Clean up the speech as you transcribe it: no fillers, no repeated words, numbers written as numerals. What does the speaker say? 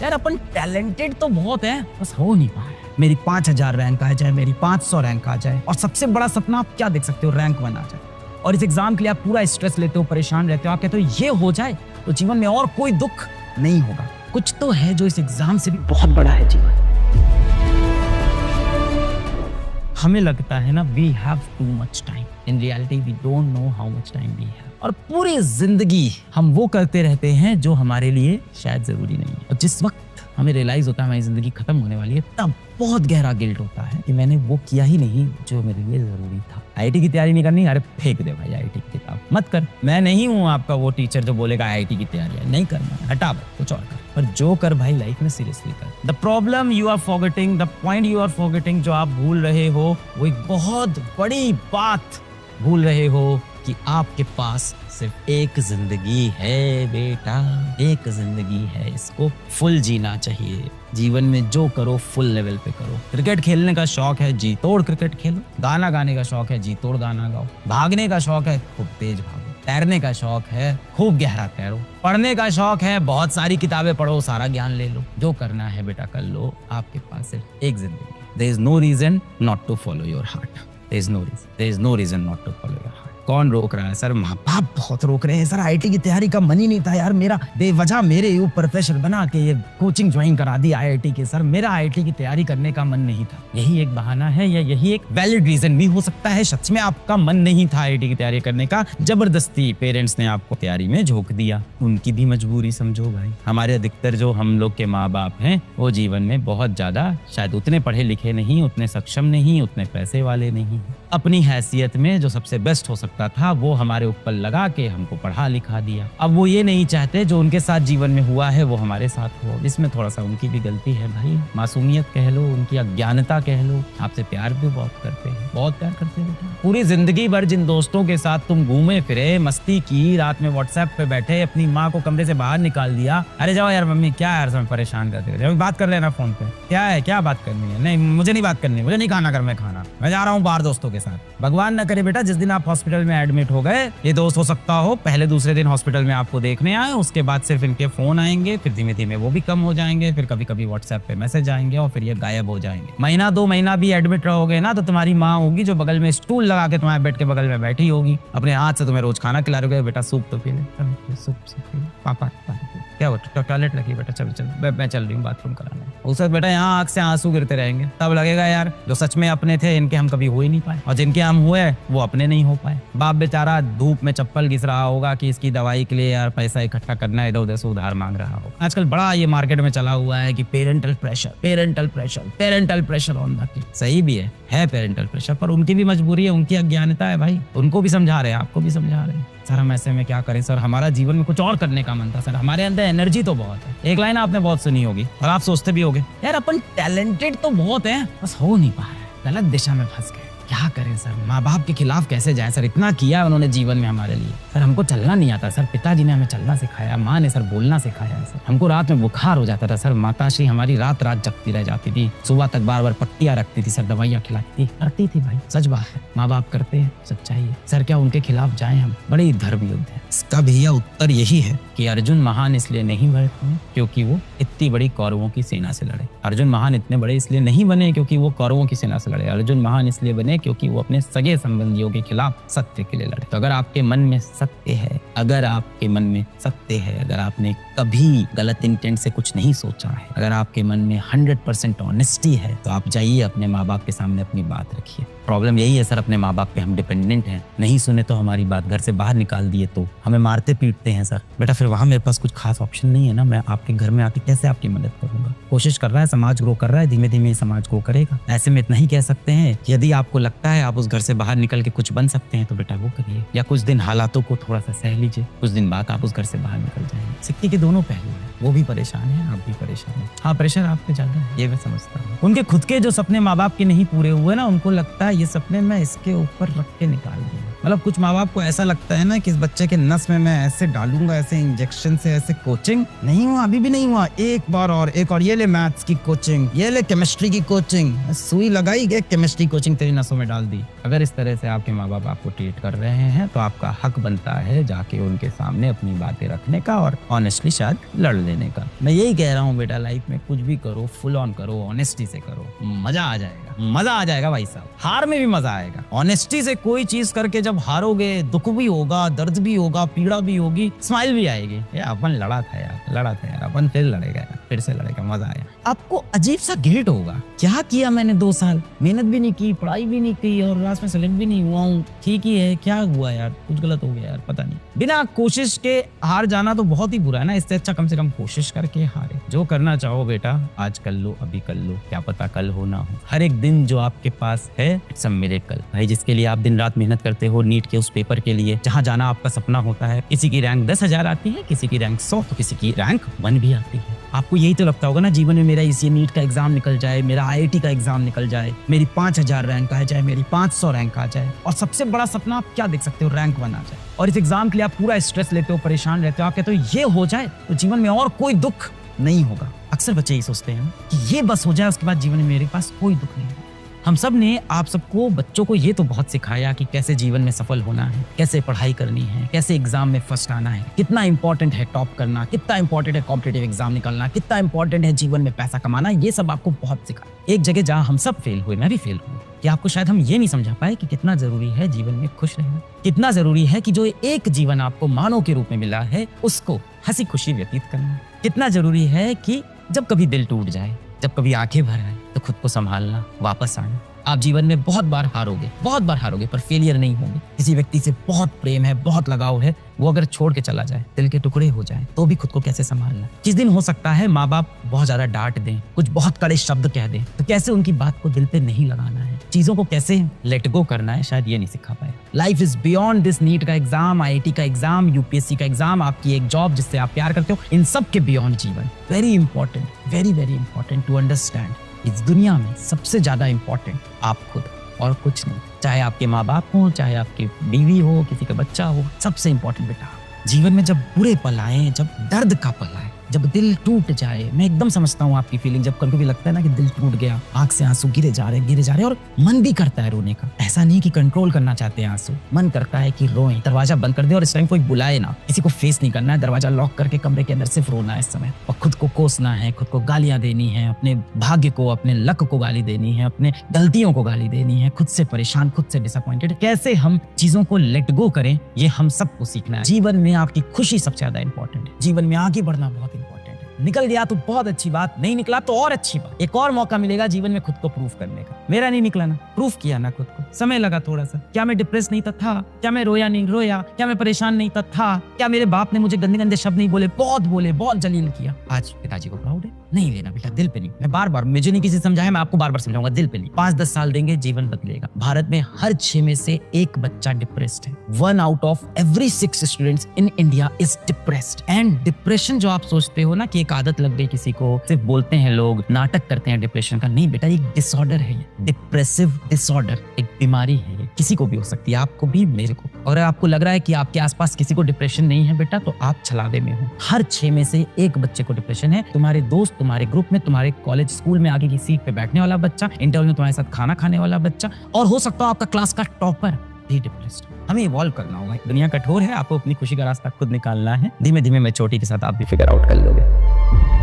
यार अपन टैलेंटेड तो बहुत है, बस हो नहीं पा रहा है। मेरी 5000 रैंक आ जाए, मेरी 500 रैंक आ जाए, और सबसे बड़ा सपना आप क्या देख सकते हो, रैंक 1 आ जाए। और इस एग्जाम के लिए आप पूरा स्ट्रेस लेते हो, परेशान रहते हो, आप कहते हो ये हो जाए तो जीवन में और कोई दुख नहीं होगा। कुछ तो है जो इस एग्जाम से भी बहुत बड़ा है जीवन। हमें लगता है ना we have too much time, in reality we don't know how much time we have. और पूरी जिंदगी हम वो करते रहते हैं जो हमारे लिए शायद जरूरी नहीं है, और जिस वक्त हमें रियलाइज होता है हमारी जिंदगी खत्म होने वाली है, तब बहुत गहरा गिल्ट होता है कि मैंने वो किया ही नहीं जो मेरे लिए जरूरी था। आईआईटी की तैयारी नहीं करनी, अरे फेंक दे भाई आईआईटी की किताब, मत कर। मैं नहीं हूँ आपका वो टीचर जो बोलेगा आईआईटी की तैयारी है नहीं करना, हटा भाई कुछ और कर। पर जो कर भाई लाइफ में सीरियसली कर। The problem you are forgetting, the point you are forgetting, जो आप भूल रहे हो वो एक बहुत बड़ी बात भूल रहे हो कि आपके पास सिर्फ एक जिंदगी है बेटा, एक जिंदगी है, इसको फुल जीना चाहिए। जीवन में जो करो फुल लेवल पे करो। क्रिकेट खेलने का शौक है, जी तोड़ क्रिकेट खेलो। गाना गाने का शौक है, जी तोड़ गाना गाओ। भागने का शौक है, खूब तेज भागो। तैरने का शौक है, खूब गहरा तैरो। पढ़ने का शौक है, बहुत सारी किताबें पढ़ो, सारा ज्ञान ले लो। जो करना है बेटा कर लो, आपके पास सिर्फ एक जिंदगी। There is no reason not to follow your heart. There is no reason. There is no reason not to follow your heart. कौन रोक रहा है सर? माँ बाप बहुत रोक रहे हैं सर। आईआईटी की तैयारी का मन ही नहीं था यार मेरा, बेवजह मेरे ऊपर प्रेशर बना के ये कोचिंग ज्वाइन करा दी आईआईटी के। सर मेरा आईआईटी की तैयारी करने का मन नहीं था। यही एक बहाना है या यही एक वैलिड रीजन भी हो सकता है। सच में आपका मन नहीं था आईआईटी की तैयारी करने का, जबरदस्ती पेरेंट्स ने आपको तैयारी में झोंक दिया। उनकी भी मजबूरी समझो भाई। हमारे अधिकतर जो हम लोग के माँ बाप हैं वो जीवन में बहुत ज्यादा शायद उतने पढ़े लिखे नहीं, उतने सक्षम नहीं, उतने पैसे वाले नहीं। अपनी हैसियत में जो सबसे बेस्ट हो सकता था वो हमारे ऊपर लगा के हमको पढ़ा लिखा दिया। अब वो ये नहीं चाहते जो उनके साथ जीवन में हुआ है वो हमारे साथ हो। इसमें थोड़ा सा उनकी भी गलती है भाई। मासूमियत कह लो, उनकी अज्ञानता कह लो। आपसे प्यार भी बहुत करते हैं, बहुत प्यार करते हैं बेटा। पूरी जिंदगी भर जिन दोस्तों के साथ तुम घूमे फिरे, मस्ती की, रात में व्हाट्सएप पे बैठे, अपनी माँ को कमरे से बाहर निकाल दिया। अरे जाओ यार मम्मी, क्या यार समय परेशान करते हो, बात कर लेना फोन पे। क्या है, क्या बात करनी है? नहीं मुझे नहीं बात करनी, मुझे नहीं खाना घर में खाना, मैं जा रहा हूँ बाहर दोस्तों के साथ। भगवान न करे बेटा जिस दिन आप हॉस्पिटल में एडमिट हो गए, ये दोस्त हो सकता हो पहले दूसरे दिन हॉस्पिटल में आपको देखने आए, उसके बाद सिर्फ इनके फोन आएंगे, फिर धीमे धीमे वो भी कम हो जाएंगे, फिर कभी कभी व्हाट्सएप पे मैसेज आएंगे और फिर ये गायब हो जाएंगे। महीना 2 महीना भी एडमिट रहोगे ना तो तुम्हारी माँ होगी जो बगल में स्टूल लगा के तुम्हारे बेड के बगल में बैठी होगी, अपने हाथ से तुम्हें रोज खाना खिला रहे हो। बेटा सूप तो पी ले, सूप पी ले, पापा क्या हो टॉयलेट लगी बेटा, चल चल मैं चल रही हूँ बाथरूम कराने। उस वक्त बेटा यहाँ आँख से आंसू गिरते रहेंगे, तब लगेगा यार जो सच में अपने थे इनके हम कभी हो ही नहीं पाए, और जिनके हम हुए वो अपने नहीं हो पाए। बाप बेचारा धूप में चप्पल घिस रहा होगा कि इसकी दवाई के लिए यार पैसा इकट्ठा करना है, इधर उधर से उधार मांग रहा हो। आजकल बड़ा ये मार्केट में चला हुआ है कि parental pressure, parental pressure, parental pressure on the kid. सही भी है पेरेंटल प्रेशर, पर उनकी भी मजबूरी है, उनकी अज्ञानता है भाई। उनको भी समझा रहे हैं, आपको भी समझा रहे हैं। सर हम ऐसे में क्या करें सर, हमारा जीवन में कुछ और करने का मन था सर, हमारे अंदर एनर्जी तो बहुत है। एक लाइन आपने बहुत सुनी होगी और आप सोचते भी होगे यार अपन टैलेंटेड तो बहुत है, बस हो नहीं पा रहा है, गलत दिशा में फंस गए। क्या करें सर, माँ बाप के खिलाफ कैसे जाएं सर, इतना किया उन्होंने जीवन में हमारे लिए। सर हमको चलना नहीं आता सर, पिताजी ने हमें चलना सिखाया, माँ ने सर बोलना सिखाया सर। हमको रात में बुखार हो जाता था सर, माताश्री हमारी रात रात जगती रह जाती थी, सुबह तक बार बार पट्टियाँ रखती थी सर, दवाइयाँ खिलाती थी, करती थी भाई, सच बात है। माँ बाप करते हैं, सच्चाई है सर। क्या उनके खिलाफ जाएं हम? बड़े धर्म युद्ध है। इसका भैया उत्तर यही है कि अर्जुन महान इसलिए नहीं बने क्योंकि वो इतनी बड़ी कौरवों की सेना से लड़े। अर्जुन महान इतने बड़े इसलिए नहीं बने क्योंकि वो कौरवों की सेना से लड़े। अर्जुन महान इसलिए बने क्योंकि वो अपने सगे संबंधियों के खिलाफ सत्य के लिए लड़े। तो अगर आपके मन में सत्य है, अगर आपके मन में सत्य है, अगर आपने कभी गलत इंटेंट से कुछ नहीं सोचा है, अगर आपके मन में 100% ऑनेस्टी है, तो आप जाइए अपने माँ बाप के सामने अपनी बात रखिए। प्रॉब्लम यही है सर, अपने माँ बाप पे हम डिपेंडेंट हैं, नहीं सुने तो हमारी बात, घर से बाहर निकाल दिए तो हमें मारते पीटते हैं सर। बेटा फिर वहाँ मेरे पास कुछ खास ऑप्शन नहीं है ना, मैं आपके घर में आके कैसे आपकी मदद करूंगा? कोशिश कर रहा है, समाज ग्रो कर रहा है, धीमे धीमे समाज ग्रो करेगा। ऐसे में इतना ही कह सकते हैं, यदि आपको लगता है आप उस घर से बाहर निकल के कुछ बन सकते हैं तो बेटा वो करिए, या कुछ दिन हालातों को थोड़ा सा सह लीजिए, कुछ दिन बाद आप उस घर से बाहर निकल जाएंगे। सिक्के के दोनों पहलू हैं, वो भी परेशान है, आप भी परेशान है। हाँ प्रेशर आप पे ज्यादा है, ये मैं समझता हूँ। उनके खुद के जो सपने माँ बाप के नहीं पूरे हुए ना, उनको लगता है ये सपने मैं इसके ऊपर रख के निकाल दूंगा, मतलब कुछ माँ बाप को ऐसा लगता है ना कि इस बच्चे के नस में मैं ऐसे डालूंगा, ऐसे इंजेक्शन से, ऐसे कोचिंग। नहीं हुआ, अभी भी नहीं हुआ। एक बार और, एक और, ये ले मैथ्स की कोचिंग, ये ले केमिस्ट्री की कोचिंग, सुई लगाई, गए केमिस्ट्री कोचिंग तेरी नसों में डाल दी। अगर इस तरह से आपके माँ बाप आपको ट्रीट कर रहे हैं तो आपका हक बनता है जाके उनके सामने अपनी बातें रखने का और ऑनेस्टली शायद लड़ लेने का। मैं यही कह रहा हूँ बेटा, लाइफ में कुछ भी करो, फुल ऑन करो, ऑनेस्टी से करो, मजा आ जाएगा, मजा आ जाएगा भाई साहब। हार में भी मजा आएगा। ऑनेस्टी से कोई चीज करके जब हारोगे, दुख भी होगा, दर्द भी होगा, पीड़ा भी होगी, स्माइल भी आएगी। ये अपन लड़ा था यार, अपन फिर लड़ेगा यार, फिर से लड़ेगा, मजा आया। आपको अजीब सा गिल्ट होगा, क्या किया मैंने 2 साल, मेहनत भी नहीं की, पढ़ाई भी नहीं की और लास्ट में सेलेक्ट भी नहीं हुआ हूँ, ठीक ही है, क्या हुआ यार, कुछ गलत हो गया यार, पता नहीं। बिना कोशिश के हार जाना तो बहुत ही बुरा है ना, इससे अच्छा कम से कम कोशिश करके हारे। जो करना चाहो बेटा आज कर लो, अभी कर लो, क्या पता कल हो ना हो। हर एक दिन जो आपके पास है इट्स अ मिरेकल भाई, जिसके लिए आप दिन रात मेहनत करते हो, नीट के उस पेपर के लिए जहाँ जाना आपका सपना होता है। किसी की रैंक 10,000 आती है, किसी की रैंक 100, तो किसी की रैंक 1 भी आती है। आपको यही तो लगता होगा ना जीवन में, मेरा इसी नीट का एग्जाम निकल जाए, मेरा IIT का एग्जाम निकल जाए, मेरी 5000 रैंक आ जाए, मेरी 500 रैंक आ जाए। और सबसे बड़ा सपना आप क्या देख सकते हो, रैंक 1 आ जाए। और इस एग्जाम के लिए आप पूरा स्ट्रेस लेते हो, परेशान रहते हो, आप कहते हो ये हो जाए तो जीवन में और कोई दुख नहीं होगा। अक्सर बच्चे ही सोचते हैं कि ये बस हो जाए, उसके बाद जीवन में मेरे पास कोई दुख नहीं होगा। हम सब ने आप सबको, बच्चों को ये तो बहुत सिखाया कि कैसे जीवन में सफल होना है, कैसे पढ़ाई करनी है, कैसे एग्जाम में फर्स्ट आना है, कितना इंपॉर्टेंट है टॉप करना, कितना इंपॉर्टेंट है कॉम्पिटिटिव एग्जाम निकालना, कितना इंपॉर्टेंट है जीवन में पैसा कमाना। ये सब आपको बहुत सिखाया। एक जगह जहाँ हम सब फेल हुए, मैं भी फेल हुआ, कि आपको शायद हम ये नहीं समझा पाए कि कितना जरूरी है जीवन में खुश रहना, कितना जरूरी है कि जो एक जीवन आपको मानव के रूप में मिला है उसको हंसी खुशी व्यतीत करना, कितना जरूरी है कि जब कभी दिल टूट जाए, जब कभी आंखें भर आए तो खुद को संभालना, वापस आना। आप जीवन में बहुत बार हारोगे पर फेलियर नहीं होंगे। किसी व्यक्ति से बहुत प्रेम है, बहुत लगाव है, वो अगर छोड़ के चला जाए, दिल के टुकड़े हो जाए, तो भी खुद को कैसे संभालना। जिस दिन हो सकता है माँ बाप बहुत ज्यादा डांट दें, कुछ बहुत कड़े शब्द कह दें, तो कैसे उनकी बात को दिल पे नहीं लगाना है, चीजों को कैसे लेट गो करना है, शायद ये नहीं सिखा पाए। Life is beyond this NEET का एग्जाम, IIT का एग्जाम, UPSC का एग्जाम, आपकी एक जॉब जिससे आप प्यार करते हो, इन सब के बियॉन्ड जीवन। Very important, very very important to understand, इस दुनिया में सबसे ज्यादा इंपॉर्टेंट आप खुद और कुछ नहीं। चाहे आपके माँ बाप हो, चाहे आपकी बीवी हो, किसी का बच्चा हो, सबसे इंपॉर्टेंट बेटा जीवन में जब बुरे पल आए, जब दर्द का पल आए, जब दिल टूट जाए, मैं एकदम समझता हूँ आपकी फीलिंग। जब कभी लगता है ना कि दिल टूट गया, आंख से आंसू गिरे जा रहे और मन भी करता है रोने का। ऐसा नहीं कि कंट्रोल करना चाहते हैं आंसू, मन करता है कि रोएं, दरवाजा बंद कर दे और इस टाइम कोई बुलाए ना, किसी को फेस नहीं करना है, दरवाजा लॉक करके कमरे के अंदर सिर्फ रोना है इस समय। और खुद को कोसना है, खुद को गालियां देनी है, अपने भाग्य को, अपने लक को गाली देनी है, अपने गलतियों को गाली देनी है, खुद से परेशान, खुद से डिसअपॉइंटेड। कैसे हम चीजों को लेट गो करें, ये हम सबको सीखना है। जीवन में आपकी खुशी सबसे ज्यादा इंपॉर्टेंट है, जीवन में आगे बढ़ना बहुत इंपॉर्टेंट है। निकल गया तो बहुत अच्छी बात, नहीं निकला तो और अच्छी बात। एक और मौका मिलेगा जीवन में खुद को प्रूफ करने का। मेरा नहीं निकला ना, प्रूफ किया ना खुद को, समय लगा थोड़ा सा। क्या मैं डिप्रेस नहीं था? क्या मैं रोया नहीं रोया? क्या मैं परेशान नहीं था? क्या मेरे बाप ने मुझे गंदे गंदे शब्द नहीं बोले? बहुत जलील किया। आज पिताजी को प्राउड है। नहीं लेना बेटा, दिल पे नहीं। मैं बार मुझे नहीं किसी समझाया, मैं आपको बार समझाऊंगा, दिल पे नहीं। 5-10 साल देंगे, जीवन बदलेगा। भारत में हर 6 में से 1 बच्चा डिप्रेस्ड है। 1 out of every 6 students in India is depressed. And depression जो आप सोचते हो ना कि एक आदत लग गई किसी को, सिर्फ बोलते हैं लोग, नाटक करते हैं डिप्रेशन का, नहीं बेटा, एक डिसऑर्डर है। डिप्रेसिव डिसऑर्डर एक बीमारी है, किसी को भी हो सकती है, आपको भी, मेरे को। और आपको लग रहा है कि आपके आसपास किसी को डिप्रेशन नहीं है बेटा, तो आप छलावे में हो। हर 6 में से 1 बच्चे को डिप्रेशन है। तुम्हारे दोस्त, तुम्हारे ग्रुप में, तुम्हारे कॉलेज स्कूल में आगे की सीट पे बैठने वाला बच्चा, इंटरव्यू में तुम्हारे साथ खाना खाने वाला बच्चा, और हो सकता है आपका क्लास का टॉपर भी डिप्रेस्ड। हमें इवॉल्व करना होगा। दुनिया कठोर है, आपको अपनी खुशी का रास्ता खुद निकालना है। धीमे धीमे मैच्योरिटी के साथ आप भी फिगर आउट कर लोगे।